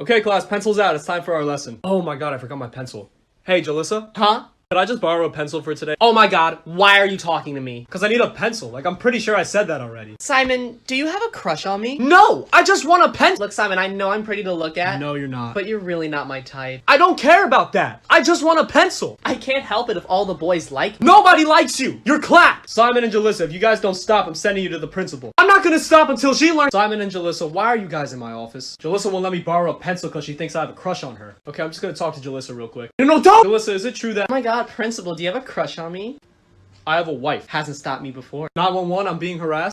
Okay, class, pencils out. It's time for our lesson. Oh my god, I forgot my pencil. Hey, Jalissa? Huh? Could I just borrow a pencil for today? Oh my god, why are you talking to me? Because I need a pencil. Like, I'm pretty sure I said that already. Simon, do you have a crush on me? No! I just want a pencil! Look, Simon, I know I'm pretty to look at. No, you're not. But you're really not my type. I don't care about that! I just want a pencil! I can't help it if all the boys like me. Nobody likes you! You're clapped! Simon and Jalissa, if you guys don't stop, I'm sending you to the principal. I'm not gonna stop until she learns- Simon and Jalissa, why are you guys in my office? Jalissa won't let me borrow a pencil because she thinks I have a crush on her. Okay, I'm just gonna talk to Jalissa real quick. No, don't! Jalissa, is it true that- Oh my god, principal, do you have a crush on me? I have a wife? Hasn't stopped me before. 911, I'm being harassed?